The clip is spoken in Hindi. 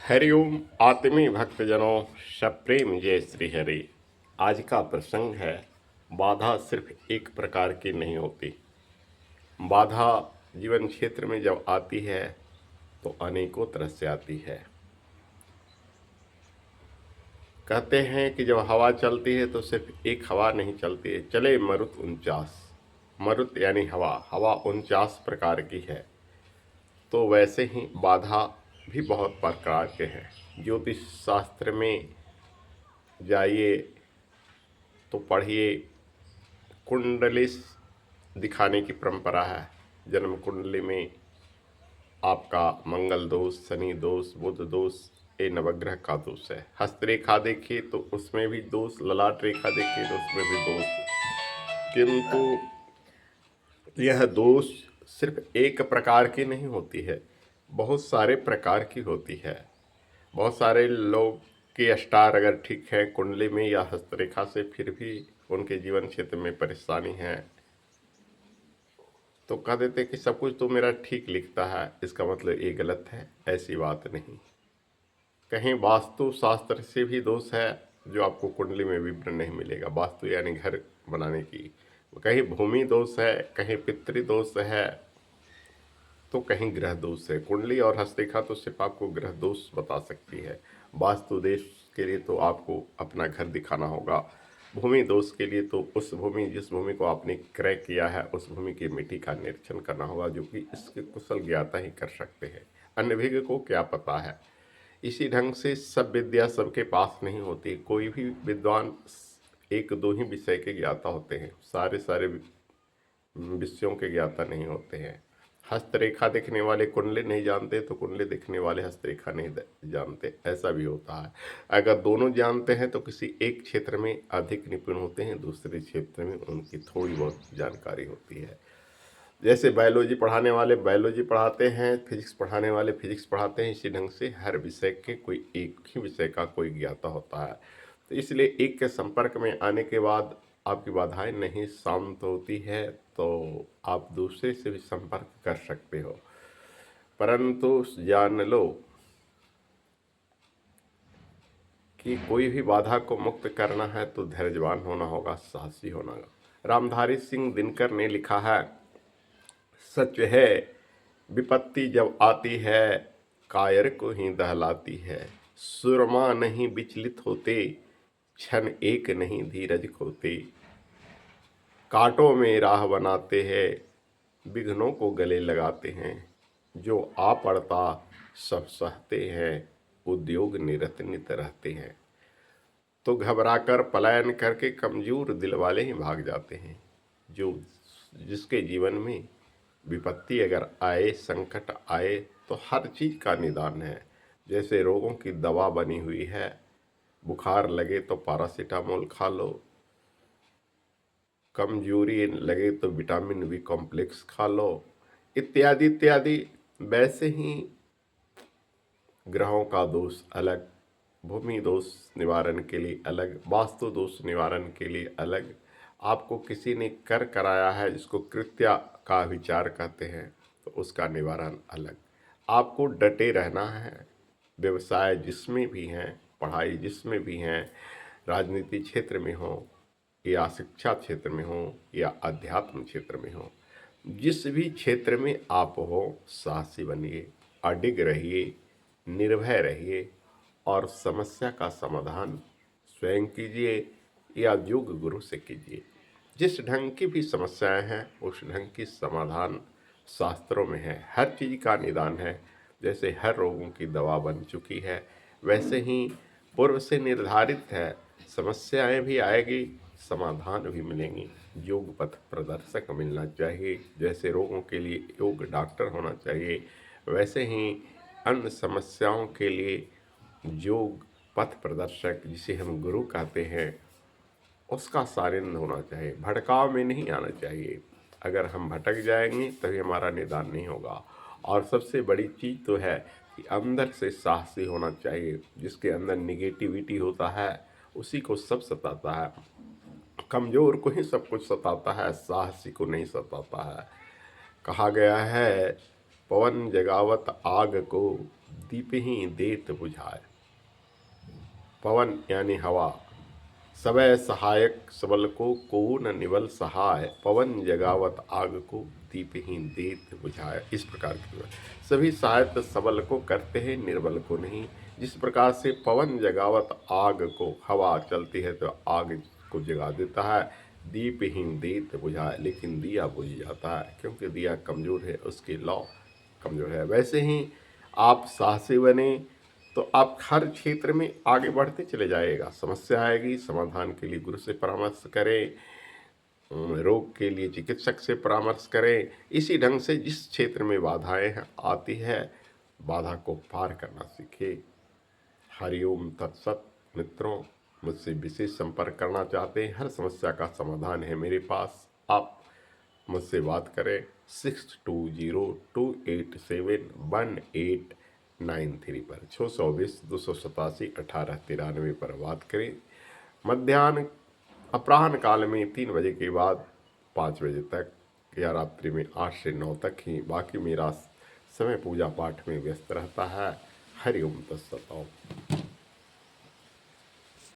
हरिओम आत्मी भक्तजनों, सप्रेम जय श्री हरि। आज का प्रसंग है, बाधा सिर्फ एक प्रकार की नहीं होती। बाधा जीवन क्षेत्र में जब आती है तो अनेकों तरह से आती है। कहते हैं कि जब हवा चलती है तो सिर्फ एक हवा नहीं चलती है, चले मरुत 49। मरुत यानी हवा, हवा 49 प्रकार की है। तो वैसे ही बाधा भी बहुत प्रकार के हैं। ज्योतिष शास्त्र में जाइए तो पढ़िए, कुंडली दिखाने की परंपरा है। जन्म कुंडली में आपका मंगल दोष, शनि दोष, बुध दोष, ये नवग्रह का दोष है। हस्तरेखा देखिए तो उसमें भी दोष, ललाट रेखा देखिए तो उसमें भी दोष। किंतु यह दोष सिर्फ एक प्रकार की नहीं होती है, बहुत सारे प्रकार की होती है। बहुत सारे लोग के स्टार अगर ठीक है कुंडली में या हस्तरेखा से, फिर भी उनके जीवन क्षेत्र में परेशानी है तो कह देते कि सब कुछ तो मेरा ठीक लिखता है, इसका मतलब ये गलत है। ऐसी बात नहीं। कहीं वास्तु शास्त्र से भी दोष है जो आपको कुंडली में विवरण नहीं मिलेगा। वास्तु यानी घर बनाने की। कहीं भूमि दोष है, कहीं पितृ दोष है, तो कहीं ग्रह दोष है। कुंडली और हस्तरेखा तो सिर्फ आपको ग्रह दोष बता सकती है। वास्तु देश के लिए तो आपको अपना घर दिखाना होगा। भूमि दोष के लिए तो उस भूमि, जिस भूमि को आपने क्रय किया है, उस भूमि की मिट्टी का निरीक्षण करना होगा, जो कि इसके कुशल ज्ञाता ही कर सकते हैं। अन्य विज्ञ को क्या पता है। इसी ढंग से सब विद्या सबके पास नहीं होती। कोई भी विद्वान एक दो ही विषय के ज्ञाता होते हैं, सारे विषयों के ज्ञाता नहीं होते हैं। हस्तरेखा देखने वाले कुंडली नहीं जानते तो कुंडली देखने वाले हस्तरेखा नहीं जानते, ऐसा भी होता है। अगर दोनों जानते हैं तो किसी एक क्षेत्र में अधिक निपुण होते हैं, दूसरे क्षेत्र में उनकी थोड़ी बहुत जानकारी होती है। जैसे बायोलॉजी पढ़ाने वाले बायोलॉजी पढ़ाते हैं, फिजिक्स पढ़ाने वाले फिजिक्स पढ़ाते हैं, इसी ढंग से हर विषय के कोई एक ही विषय का कोई ज्ञाता होता है। तो इसलिए एक के संपर्क में आने के बाद आपकी बाधाएं नहीं शांत होती है तो आप दूसरे से भी संपर्क कर सकते हो। परंतु जान लो कि कोई भी बाधा को मुक्त करना है तो धैर्यवान होना होगा, साहसी होना होगा। रामधारी सिंह दिनकर ने लिखा है, सच है विपत्ति जब आती है कायर को ही दहलाती है। सुरमा नहीं विचलित होते, क्षण एक नहीं धीरज खोते। कांटों में राह बनाते हैं, विघ्नों को गले लगाते हैं। जो आ पड़ता सब सहते हैं, उद्योग निरत नित रहते हैं। तो घबराकर पलायन करके कमजोर दिल वाले ही भाग जाते हैं। जो जिसके जीवन में विपत्ति अगर आए, संकट आए, तो हर चीज़ का निदान है। जैसे रोगों की दवा बनी हुई है, बुखार लगे तो पैरासीटामोल खा लो, कमजोरी लगे तो विटामिन बी कॉम्प्लेक्स खा लो, इत्यादि इत्यादि। वैसे ही ग्रहों का दोष अलग, भूमि दोष निवारण के लिए अलग, वास्तु दोष निवारण के लिए अलग। आपको किसी ने कर कराया है, जिसको कृत्या का विचार कहते हैं, तो उसका निवारण अलग। आपको डटे रहना है। व्यवसाय जिसमें भी हैं, पढ़ाई जिसमें भी हैं, राजनीति क्षेत्र में हो या शिक्षा क्षेत्र में हो या अध्यात्म क्षेत्र में हो, जिस भी क्षेत्र में आप हो, साहसी बनिए, अडिग रहिए, निर्भय रहिए और समस्या का समाधान स्वयं कीजिए या योग गुरु से कीजिए। जिस ढंग की भी समस्याएं हैं उस ढंग की समाधान शास्त्रों में है। हर चीज़ का निदान है। जैसे हर रोगों की दवा बन चुकी है, वैसे ही पूर्व से निर्धारित है। समस्याएं भी आएगी, समाधान भी मिलेंगी। योग पथ प्रदर्शक मिलना चाहिए। जैसे रोगों के लिए योग डॉक्टर होना चाहिए, वैसे ही अन्य समस्याओं के लिए योग पथ प्रदर्शक, जिसे हम गुरु कहते हैं, उसका सानिध्य होना चाहिए। भटकाव में नहीं आना चाहिए। अगर हम भटक जाएंगे तभी हमारा निदान नहीं होगा। और सबसे बड़ी चीज़ तो है कि अंदर से साहसी होना चाहिए। जिसके अंदर निगेटिविटी होता है उसी को सब सताता है। कमज़ोर को ही सब कुछ सताता है, साहसी को नहीं सताता है। कहा गया है, पवन जगावत आग को, दीपहि देत बुझाए। पवन यानी हवा, सवै सहायक सबल को न निवल सहाय। पवन जगावत आग को दीपहि देत बुझाए। इस प्रकार की सभी सहायता सबल को करते हैं, निर्बल को नहीं। जिस प्रकार से पवन जगावत आग को, हवा चलती है तो आग को जगा देता है, दीपहीन देत बुझाए, लेकिन दिया बुझ जाता है क्योंकि दिया कमज़ोर है, उसकी लौ कमज़ोर है। वैसे ही आप साहसी बने तो आप हर क्षेत्र में आगे बढ़ते चले जाएगा। समस्या आएगी, समाधान के लिए गुरु से परामर्श करें, रोग के लिए चिकित्सक से परामर्श करें। इसी ढंग से जिस क्षेत्र में बाधाएं आती है, बाधा को पार करना सीखें। हरिओम तत्सत। मित्रों, मुझसे विशेष संपर्क करना चाहते हैं, हर समस्या का समाधान है मेरे पास। आप मुझसे बात करें 6202871893 पर, 620-287-1893 पर बात करें। मध्याह्न अपराह्न काल में 3 बजे के बाद 5 बजे तक, या रात्रि में 8 से 9 तक ही। बाकी मेरा समय पूजा पाठ में व्यस्त रहता है। हरिओम तत्सत।